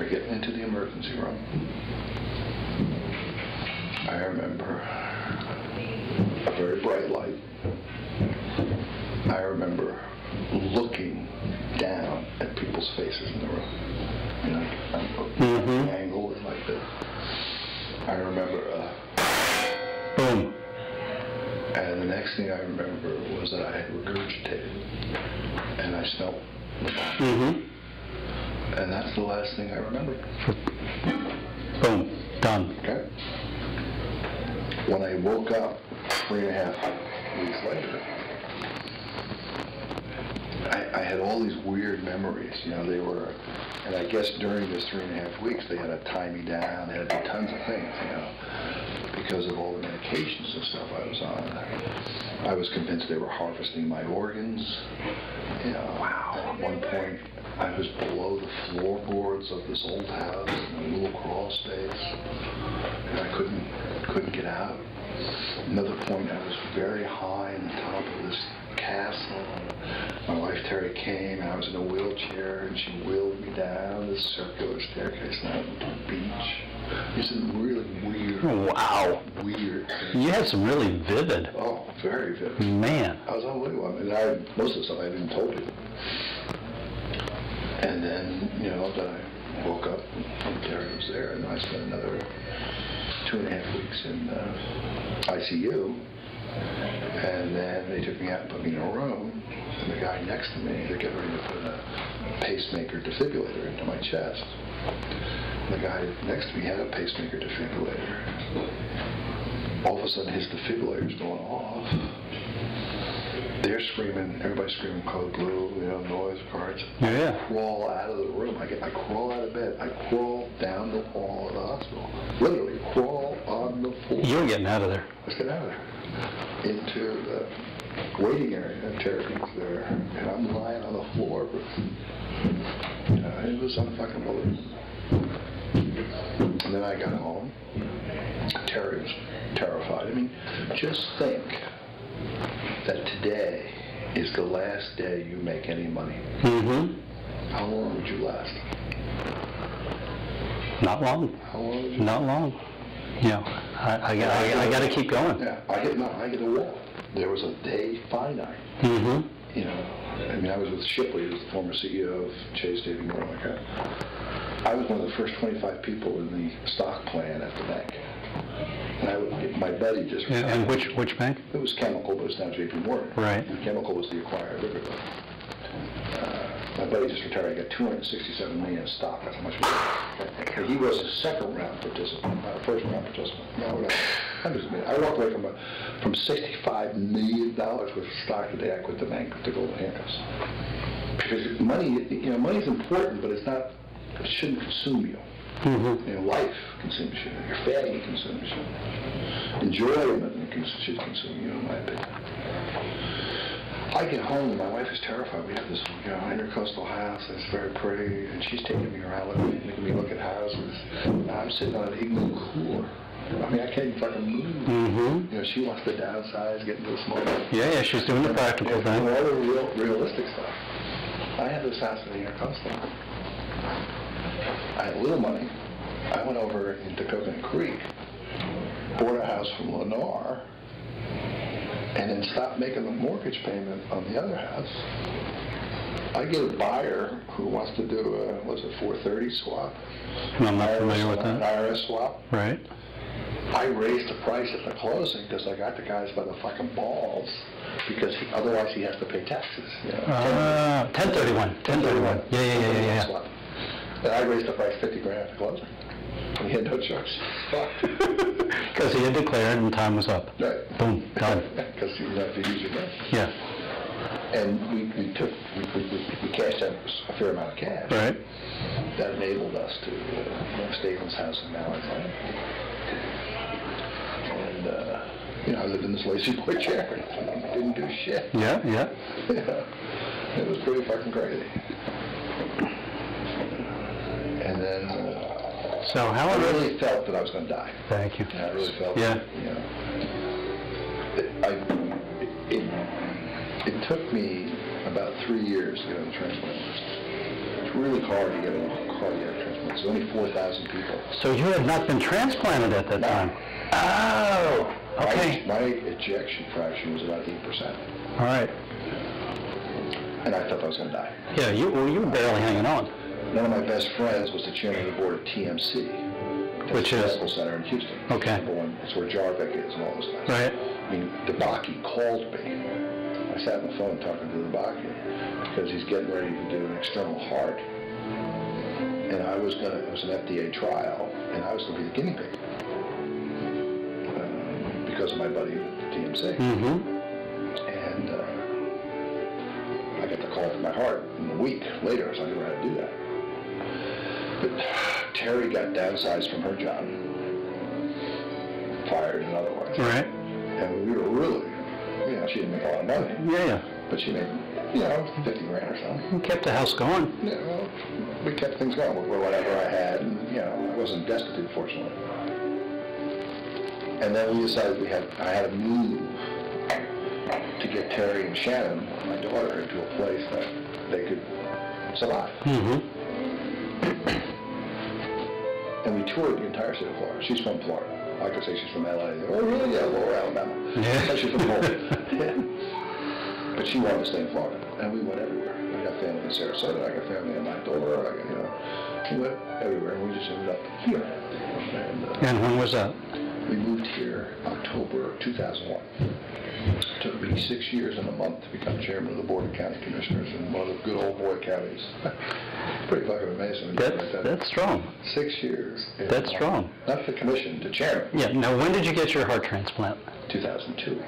remember getting into the emergency room. I remember a very bright light. I remember looking down at people's faces in the room. You know, the angle was like this. I remember boom. And the next thing I remember was that I had regurgitated, and I smelled the bomb. And that's the last thing I remember. Boom. Done. Okay. When I woke up 3.5 weeks later, I had all these weird memories. You know, they were, and I guess during this 3.5 weeks, they had to tie me down. They had to do tons of things, you know, because of all the medications and stuff I was on. I was convinced they were harvesting my organs. You know, wow. At one point, I was below the floorboards of this old house in a little crawl space, and I couldn't get out. Another point, I was very high on the top of this castle. My wife Terry came, and I was in a wheelchair, and she wheeled me down this circular staircase and out into the beach. It's really weird. Wow. Weird things. You had some really vivid. Oh, very vivid. Man. I was unbelievable. I mean, most of the stuff I hadn't told you. And then, you know, then I woke up and Terry was there, and I spent another 2.5 weeks in ICU. And then they took me out and put me in a room, and the guy next to me, they're getting ready to put a pacemaker defibrillator into my chest. And the guy next to me had a pacemaker defibrillator. All of a sudden, his defibrillator's going off. They're screaming, everybody's screaming code blue, you know, noise cards. Yeah. I crawl out of the room. I crawl out of bed. I crawl down the hall of the hospital. Literally, crawl on the floor. You're getting out of there. Let's get out of there. Into the waiting area. Terry's there. And I'm lying on the floor. You know, it was unfucking believable. And then I got home. Terry was terrified. I mean, just think that today is the last day you make any money. How long would you last? Not long. How long would you Not long. Yeah, I got to keep going. Yeah, I get a wall. There was a day finite. You know, I mean, I was with Shipley, who's the former CEO of Chase Davy Morgan. Okay. I was one of the first 25 people in the stock plan at the bank. And my buddy just retired. And which bank? It was Chemical, but it's now J.P. Morgan. Right. And Chemical was the acquirer of everybody. My buddy just retired. I got $267 million in stock. That's how much we got. He was a second round participant, not a first round participant. No, hundreds of millions. I walked away from $65 million worth of stock the day I quit the bank to go to handcuffs. Because money, you know, money's important, but it's not. It shouldn't consume you. You know, life consumes you. Your family consumes you. Enjoyment should consume you, in my opinion. I get home and my wife is terrified. We have this, you know, intercoastal house that's very pretty, and she's taking me around, making me look at houses. And I'm sitting on an igloo cooler. I mean, I can't even fucking move. You know, she wants to downsize, get into a small house. Yeah, she's doing the practical thing. All the realistic stuff. I had this house in the intercoastal. I had a little money. I went over into Coconut Creek, bought a house from Lennar, and then stopped making the mortgage payment on the other house. I get a buyer who wants to do a, 430 swap? I'm not familiar with that. An IRS swap. Right. I raised the price at the closing because I got the guys by the fucking balls, because otherwise he has to pay taxes. You know, 1031. 1031. Yeah. And I raised the price $50,000 at the closing. He had no choice. Because he had declared and time was up. Right. Boom, done. Because you have to use your money. Yeah. And we cashed out a fair amount of cash. Right. That enabled us to stay in this house in Alexandria. And, you know, I lived in this lazy boy chair. Didn't do shit. Yeah. It was pretty fucking crazy. And then... So how I really felt that I was going to die. Thank you. I really felt that, you know, it took me about 3 years to get on the transplant list. really hard to get a cardiac transplant. There's only 4,000 people. So you had not been transplanted at that time? Oh, okay. My ejection fraction was about 8%. All right. And I thought I was going to die. Yeah, you were barely hanging on. One of my best friends was the chairman of the board of TMC, which is? Medical Center in Houston. Okay. Number one, it's where Jarvik is and all those guys. Right. I mean, Debaki called me. I sat on the phone talking to Debaki because he's getting ready to do an external heart. And it was an FDA trial, and I was going to be the guinea pig because of my buddy at TMC. Mm-hmm. And I got the call from my heart a week later, so I knew how to do that. But Terry got downsized from her job, fired in other words. Right. And we were really, she didn't make a lot of money. Yeah. But she made, 50 grand or so. You kept the house going. Yeah, well, we kept things going with whatever I had, and, I wasn't destitute, fortunately. And then we decided I had to move to get Terry and Shannon, my daughter, into a place that they could survive. Mm-hmm. And we toured the entire state of Florida. She's from Florida. I could say she's from LA. Oh, really? Yeah, Lower Alabama. Yeah. She's from Florida. But she wanted to stay in Florida. And we went everywhere. I got family in Sarasota. I got family in my daughter. We went everywhere. And we just ended up here. And when was that? We moved here October 2001. It took me 6 years and a month to become chairman of the Board of County Commissioners in one of the good old boy counties. Pretty fucking amazing. That's strong. 6 years. That's strong. Not the commission, the chairman. Yeah. Now, when did you get your heart transplant? 2002,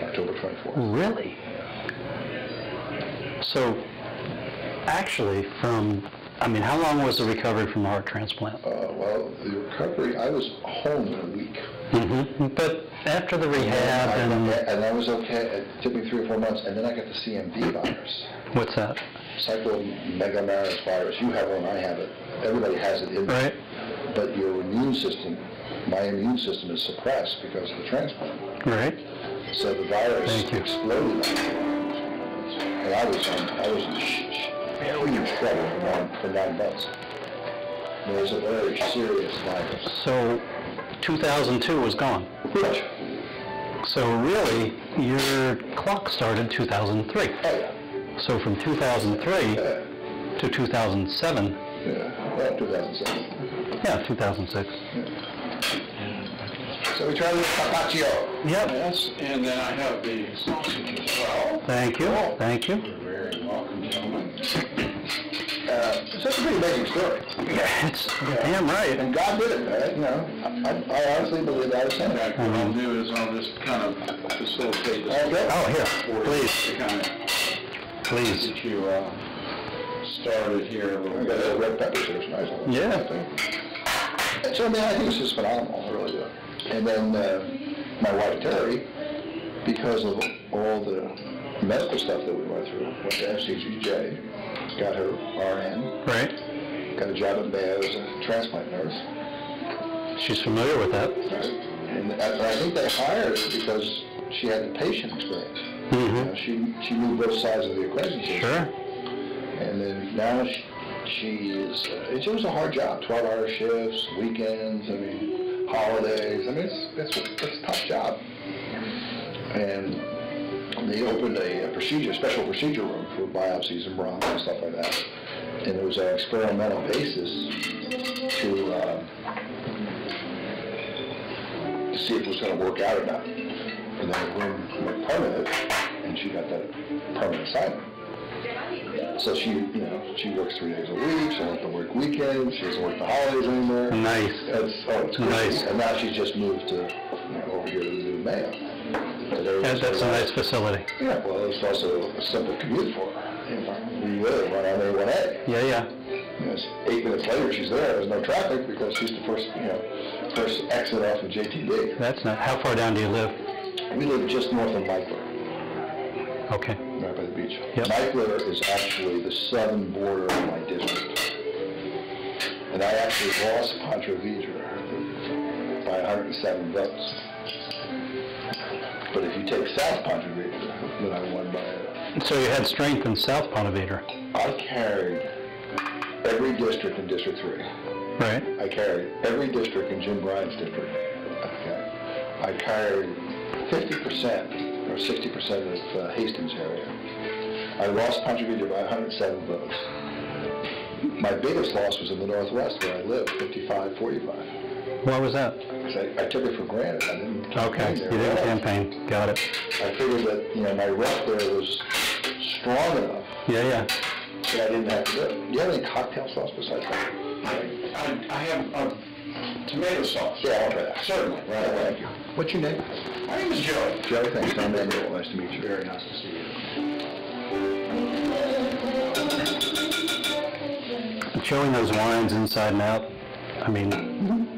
October 24th. Really? So, actually, how long was the recovery from the heart transplant? Well, the recovery, I was home in a week. Mm-hmm. But after the rehab and I was okay. It took me 3 or 4 months, and then I got the CMV virus. What's that? Cytomegalovirus virus. You have one, I have it. Everybody has it in right. But your immune system, my immune system is suppressed because of the transplant. Right. So the virus exploded. And I was in huge trouble for 9 months. It was a very serious virus. So 2002 was gone. Right. So really, your clock started 2003. Oh, yeah. So from 2003 to 2007. Yeah, well, 2007. Yeah, 2006. Yeah. So we try to do carpaccio. Yep. Yes, and then I have the sausage as well. Thank you. Thank you. You're very welcome, gentlemen. It's just a pretty amazing story. Yeah, it's damn right. And God did it, right? I honestly believe that was him. In fact, what I'll do is I'll just kind of facilitate this. Okay. Oh, here, for please. you to kind of Please. get you started here a little We got bit. that red pepper, so it's nice. Yeah. So, I think it's just phenomenal, I really do. And then my wife, Terry, because of all the medical stuff that we went through, went to FCGJ, got her RN, Right. got a job at Mayo as a transplant nurse. She's familiar with that. Right? And I think they hired her because she had the patient experience. Mm-hmm. She knew both sides of the equation. Sure. And then now she is, it was a hard job, 12-hour shifts, weekends, holidays. It's a tough job. And they opened a special procedure room for biopsies and bronchs and stuff like that. And it was an experimental basis to see if it was going to work out or not. And then the room went permanent, and she got that permanent assignment. So she works 3 days a week. She doesn't have to work weekends. She doesn't work the holidays anymore. Nice. It's crazy. Nice. And now she's just moved to over here to the new Mayo. That's a nice facility. Yeah. Well, it's also a simple commute for her. We live right on A1A. Yeah. It's 8 minutes later, she's there. There's no traffic because she's the first exit off of JTB. That's not. How far down do you live? We live just north of Michler. Okay. Right by the beach. Yep. Michler is actually the southern border of my district. And I actually lost Ponte Vedra by 107 votes. But if you take South Ponte Vedra, then I won by So you had strength in South Ponte Vedra. I carried every district in District 3. Right. I carried every district in Jim Bryant's district. Okay. I carried 50% or 60% of Hastings area. I lost contributed by 107 votes. My biggest loss was in the Northwest where I live, 55-45. Why was that? Because I took it for granted. I didn't campaign Okay, there. you didn't campaign. Got it. I figured that, my rep there was strong enough Yeah. that I didn't have to do it. Do you have any cocktail sauce besides that? I have tomato sauce. Yeah, I'll try that. Certainly. Right, thank you. What's your name? My name is Joe. Joe, thanks. I'm Manuel. Nice to meet you. Very nice to see you. Showing those wines inside and out, I mean,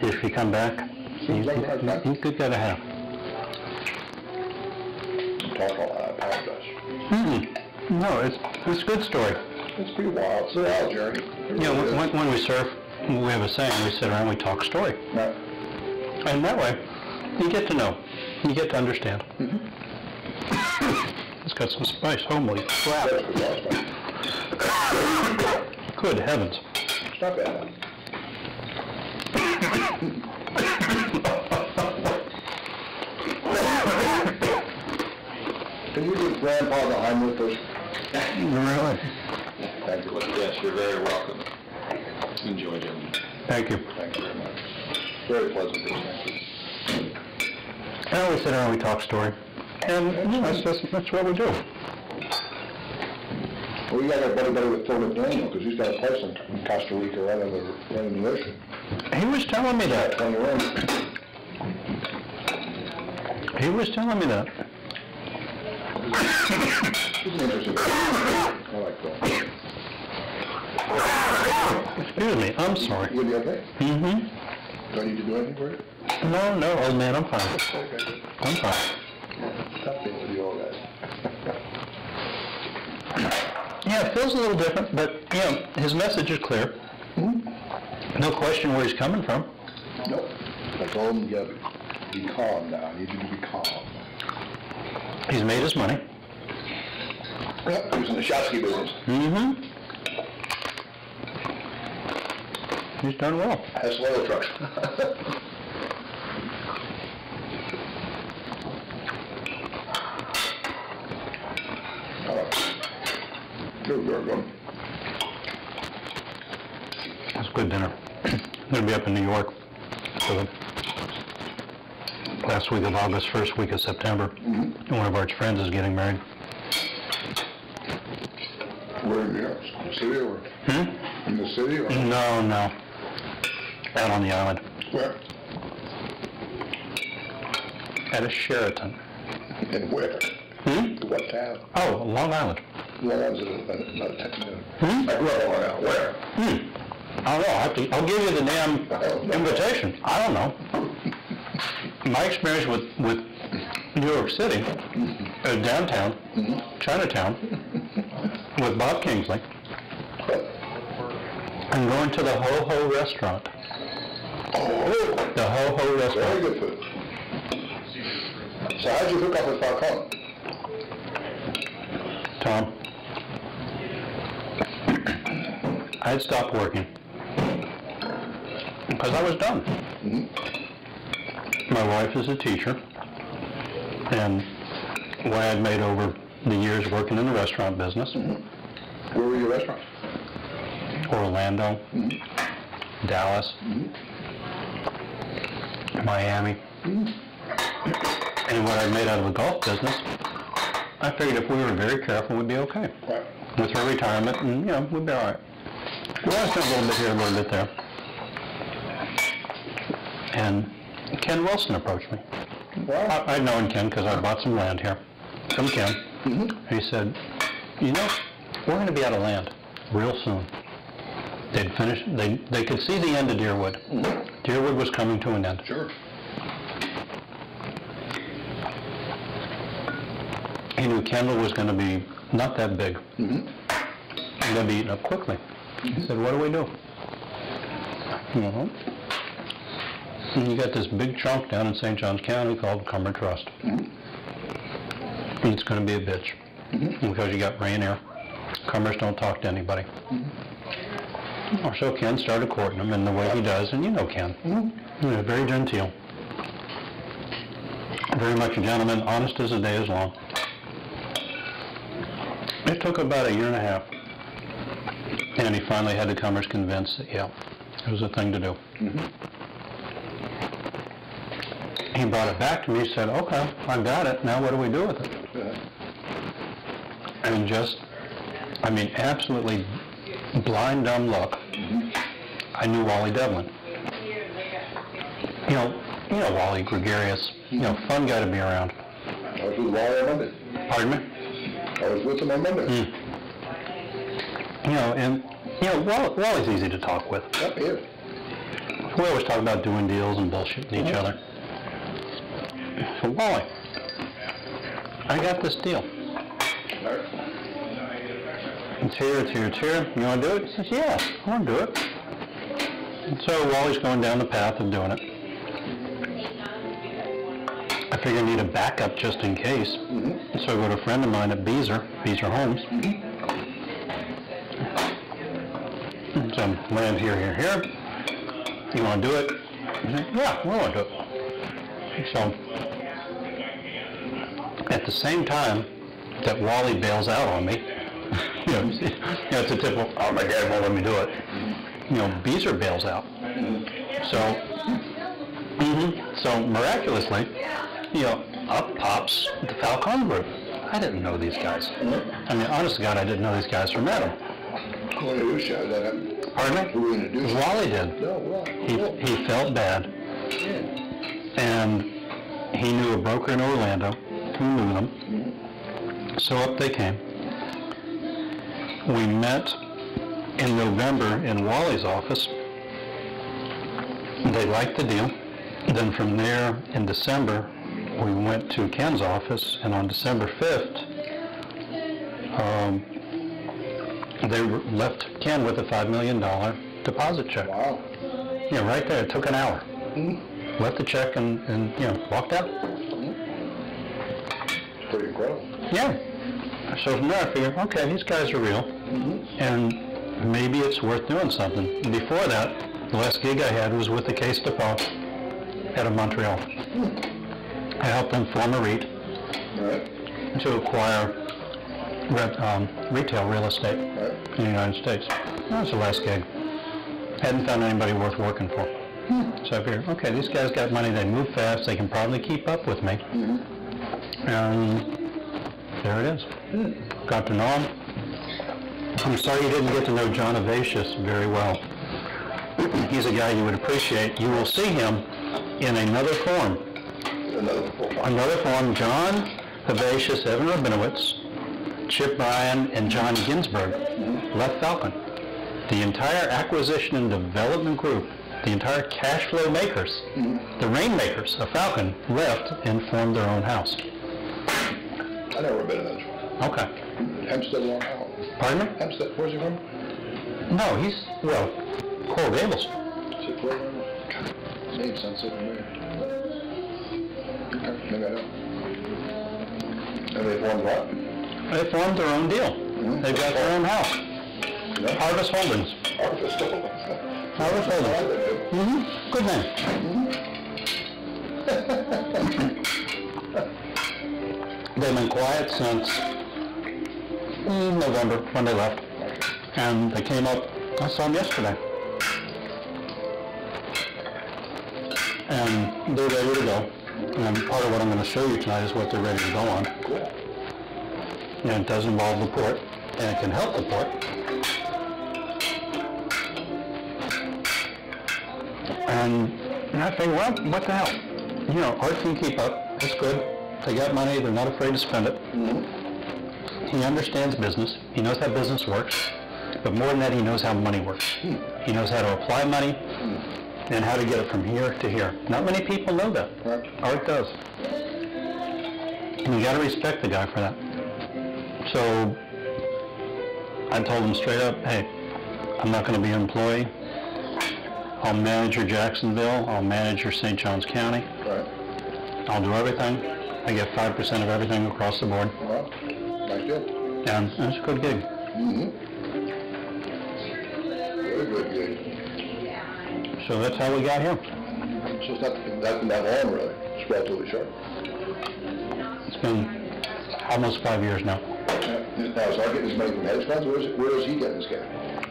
if you come back, you could get a half. I'm talking a lot. I apologize. No, it's a good story. It's pretty wild. It's a wild journey. When we surf, we have a saying, we sit around, we talk story. No. And that way, you get to know, you get to understand. It's got some spice, homely crap. That's good sauce, Good heavens. It's not bad. Can you give Grandpa the Heimlich first? Really? Thank you. Yes, you're very welcome. Enjoy, gentlemen. Thank you. Thank you very much. Very pleasant. Thank you. And we sit around, we talk story. And that's what we do. Well, you got our buddy with Philip Daniel, because he's got a place in Costa Rica right in the ocean. He was telling me that. On your own. He was telling me that. He's an interesting guy. I like that. Excuse me, I'm sorry. You gonna be okay? Mm-hmm. Do I need to do anything for you? No, old man, I'm fine. Okay. I'm fine. Tough thing with you all guys. Yeah, it feels a little different, but, his message is clear. No question where he's coming from. Nope. I told him you gotta be calm now. I need you to be calm. He's made his money. Yep, he was in the Shotsky business. Mm-hmm. He's done well. Has oil trucks. Good. That's a good dinner. I'm going to be up in New York for the last week of August, first week of September. And one of our friends is getting married. Where in New York? In the city or? In the city or? No. Out on the island. Where? At a Sheraton. And where? What town? Oh, Long Island. Long Island is another town. I grew up on Long Island. Where? I don't know. I'll give you the damn invitation. I don't know. My experience with New York City, downtown, Chinatown, with Bob Kingsley, and going to the Ho Ho restaurant. Oh, The Ho Ho very restaurant. good food. So how'd you hook up with Falcone? Tom, I had stopped working because I was done. My wife is a teacher, and what I had made over the years working in the restaurant business, Where were your restaurants? Orlando, Dallas, Miami, and what I'd made out of the golf business, I figured if we were very careful, we'd be okay. Right. With her retirement, and we'd be all right. Well, I spent a little bit here, a little bit there. And Ken Wilson approached me. Wow. I'd known Ken because I bought some land here from Ken. He said, we're going to be out of land real soon. They'd finished, they could see the end of Deerwood. Deerwood was coming to an end. Sure. He knew Kendall was going to be not that big. And going to be eaten up quickly. He said, what do we do? And you got this big chunk down in St. Johns County called Cumber Trust. And it's going to be a bitch. Because you got Rainier. Cumbers don't talk to anybody. or so Ken started courting him in the way he does, and you know Ken. He was very genteel. Very much a gentleman, honest as the day is long. It took about a year and a half, and he finally had the comers convinced that, yeah, it was a thing to do. He brought it back to me, said, okay, I got it, now what do we do with it? And just, I mean, absolutely blind, dumb luck, I knew Wally Devlin. You know Wally, gregarious, fun guy to be around. I was with Wally on Monday. Pardon me? I was with him on Monday. Wally's easy to talk with. Yep, he is. We always talk about doing deals and bullshitting each other. So, Wally, I got this deal. It's here, it's here, it's here. You want to do it? He says, yeah, I want to do it. And so Wally's going down the path of doing it. I figure I need a backup just in case. So I go to a friend of mine at Beezer Homes. So I'm land here. You want to do it? He said, yeah, we want to do it. So at the same time that Wally bails out on me, it's a typical, oh, my dad won't let me do it. Beezer bails out. So miraculously, up pops the Falcon Group. I didn't know these guys. I mean, honest to God, I didn't know these guys from Adam. Who introduced you? Pardon me? Who introduced you? Wally did. No, Wally. He felt bad. And he knew a broker in Orlando who knew them. So up they came. We met in November in Wally's office. They liked the deal. Then from there, in December, we went to Ken's office, and on December 5th, they left Ken with a $5 million deposit check. Wow. Right there. It took an hour. Left the check and walked out. Pretty incredible. Yeah. So from there I figured, okay, these guys are real, and maybe it's worth doing something. Before that, the last gig I had was with the Case Depot out of Montreal. I helped them form a REIT to acquire retail real estate in the United States. That was the last gig. Hadn't found anybody worth working for. So I figured, okay, these guys got money, they move fast, they can probably keep up with me. And there it is. Got to know him. I'm sorry you didn't get to know John Avacius very well. He's a guy you would appreciate. You will see him in another form. Another form, John Avacius, Evan Rabinowitz, Chip Bryan, and John Ginsberg left Falcon. The entire acquisition and development group, the entire cash flow makers, the rainmakers of Falcon, left and formed their own house. I never been in that. Okay. Hempstead, Long Island. Pardon me? Hempstead, where's he from? No, he's, Coral Gables. Is it Coral Gables? Name sounds so familiar. Okay, maybe I don't. And they formed what? They formed their own deal. They've got their own house. Harvest Holdings. Harvest Holdings. Harvest Holdings. Good name. They've been quiet since November when they left. And they came up, I saw them yesterday. And they're ready to go. And part of what I'm going to show you tonight is what they're ready to go on. And it does involve the port, and it can help the port. And I think, well, what the hell? Art can keep up. It's good. They got money. They're not afraid to spend it. He understands business. He knows how business works. But more than that, he knows how money works. He knows how to apply money and how to get it from here to here. Not many people know that. Art does. And you got to respect the guy for that. So I told him straight up, hey, I'm not going to be an employee. I'll manage your Jacksonville. I'll manage your St. Johns County. I'll do everything. I get 5% of everything across the board. Well, nice deal. And it's a good gig. Very good gig. So that's how we got here. So it's not been that long, really. It's relatively short. It's been almost 5 years now. Now, is I getting his money from hedge funds? Where does he get his game?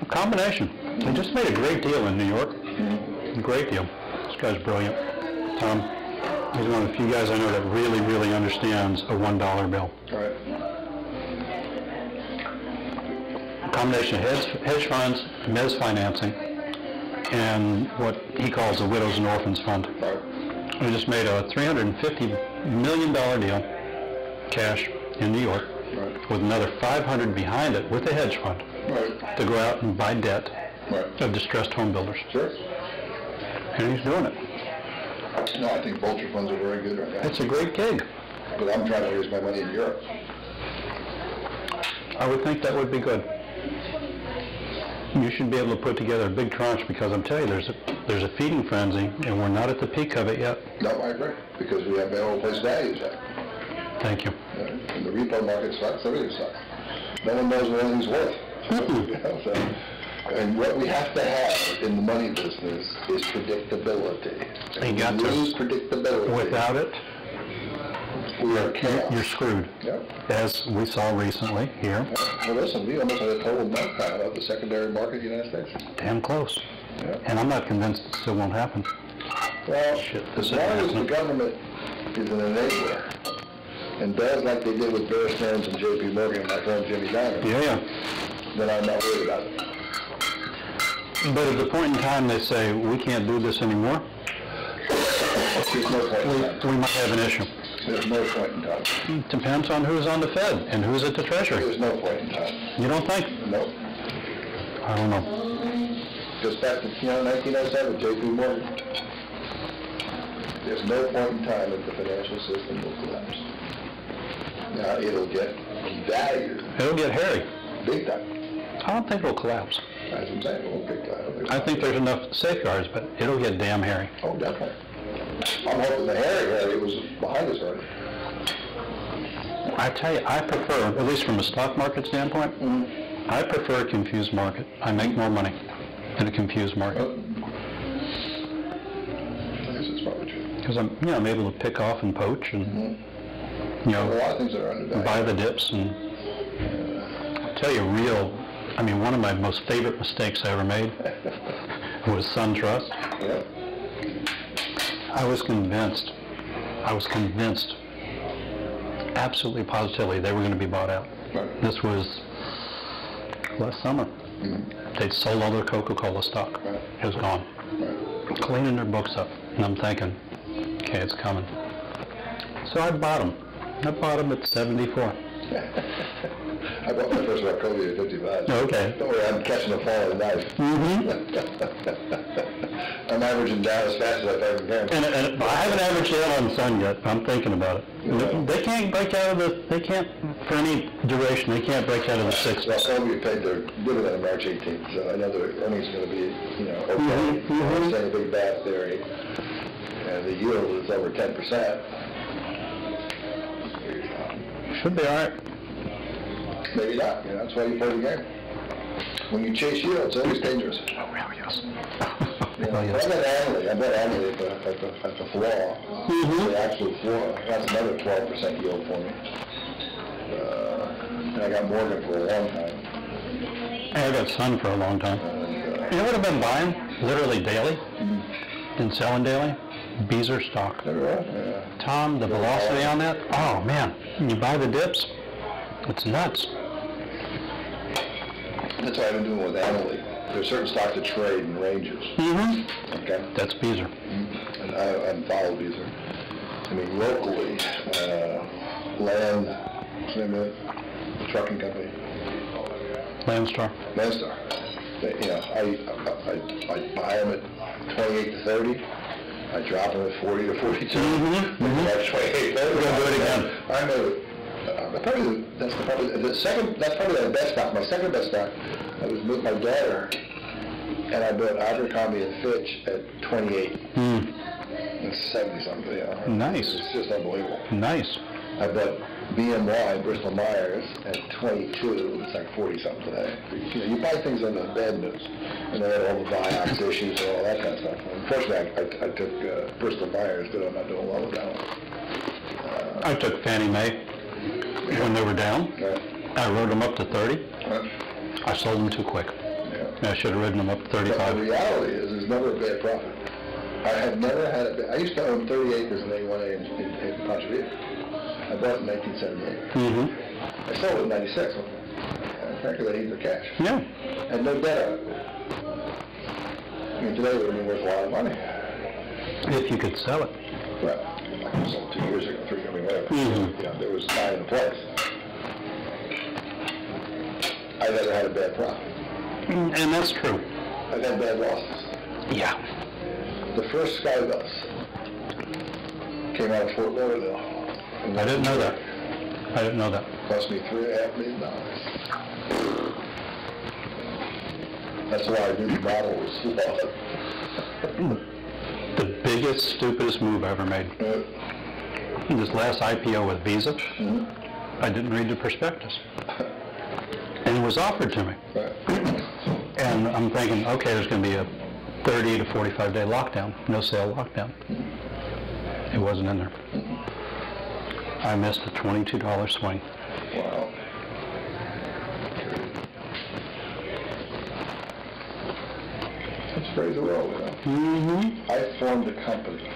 A combination. They just made a great deal in New York. A great deal. This guy's brilliant. Tom, he's one of the few guys I know that really, really understands a $1 bill. All right. A combination of hedge funds, mezz financing, and what he calls the Widows and Orphans Fund. Right. We just made a $350 million deal, cash, in New York, Right. with another 500 behind it with a hedge fund Right. to go out and buy debt Right. of distressed home builders. Sure. And he's doing it. No, I think vulture funds are very good right now. It's a great gig. But I'm trying to raise my money in Europe. I would think that would be good. You should be able to put together a big tranche, because I'm telling you, there's a feeding frenzy, and we're not at the peak of it yet. No, I agree, because we have all place values at. Thank you. And the repo market sucks, everything sucks. No one knows what anything's worth. You know, so, and what we have to have in the money business is predictability. You got If we to. lose predictability. Without it, we are chaos. you're screwed. Yep. As we saw recently here. Well, listen, we almost had a total meltdown of the secondary market in the United States. Damn close. Yep. And I'm not convinced it still won't happen. Well, Shit, as this long isn't as the happening. government is an enabler and does like they did with Bear Stearns and J.P. Morgan and my friend Jimmy Diamond, Yeah. then I'm not worried about it. But at the point in time they say, we can't do this anymore, There's no point in time. we might have an issue. There's no point in time. It depends on who's on the Fed and who's at the Treasury. There's no point in time. You don't think? No. I don't know. Just back to 1907, J.P. Morgan. There's no point in time that the financial system will collapse. Now, it'll get devalued It'll get hairy. big time. I don't think it'll collapse. As I'm saying, it won't big time. I think there's enough safeguards, but it'll get damn hairy. Oh, definitely. I'm hoping the Harry was behind us already. I tell you, I prefer, at least from a stock market standpoint, I prefer a confused market. I make more money in a confused market. I guess it's probably true. Because I'm able to pick off and poach and, A lot of things that are undervalued. buy the dips. And I'll tell you one of my most favorite mistakes I ever made was SunTrust. Yeah. I was convinced, absolutely positively, they were going to be bought out. Right. This was last summer. They'd sold all their Coca-Cola stock. Right. It was gone. Right. Cleaning their books up. And I'm thinking, okay, it's coming. So I bought them. I bought them at 74. I bought my first Rockovi at 55. Okay. Don't worry, I'm catching a falling knife. I'm averaging down as fast as I ever can. And I haven't averaged out on Sun yet. I'm thinking about it. Yeah. They can't break out of for any duration, they can't break out of the 60s. Rockovi paid their dividend on March 18th, so I know their earnings are going to be, okay. I understand a big bath theory, and the yield is over 10%. Should be all right. Maybe not, that's why you play the game. When you chase yield, it's always dangerous. Oh, well, yes. I bet annually at the floor, the actual floor. That's another 12% yield for me. And I got Morgan for a long time. I got Sun for a long time. You know what I've been buying? Literally daily? And selling daily? Beezer stock. Yeah. Tom, the velocity on that? Oh, man. You buy the dips? It's nuts. That's what I've been doing with Annalie. There's certain stocks that trade in ranges. Okay? That's Beezer. And I follow Beezer. I mean, locally, Land, trucking company, Landstar. Landstar. I buy them at 28 to 30. I drop them at 40 to 42. That's 28 to 30. We're gonna do it again. I know. That's probably the best stock. My second best stock. I was with my daughter, and I bought Abercrombie and Fitch at 28 and 70 something. Nice. It's just unbelievable. Nice. I bought BMY, Bristol Myers, at 22, it's like 40-something today. You know, you buy things under the bad news, and they had all the Vioxx issues and all that kind of stuff. Unfortunately, I took Bristol Myers, but I'm not doing well with that one. I took Fannie Mae when they were down. I rode them up to 30. I sold them too quick. I should have ridden them up to 35. But the reality is, there's never a bad profit. I have never had a bad. I used to own 30 acres in A1A in Ponte Vedra. I bought it in 1978. Mm-hmm. I sold it in 96. And frankly, they needed their cash. Yeah. And no debt on it. I mean, today it would have been worth a lot of money. If you could sell it. Well, I sold 2 years ago, 3 years ago, whatever. Mm-hmm. You know, there was nine in the place. I never had a bad profit. And that's true. I've had bad losses. Yeah. The first Skybus came out of Fort Lauderdale. I didn't know that. I didn't know that. Cost me $3.5 million. That's why I knew the model was flawed. The biggest, stupidest move I ever made. This last IPO with Visa, I didn't read the prospectus. And it was offered to me. And I'm thinking, okay, there's going to be a 30 to 45 day lockdown, no sale lockdown. It wasn't in there. I missed a $22 swing. Wow. Let's praise the world, you know. Mm-hmm. I formed a company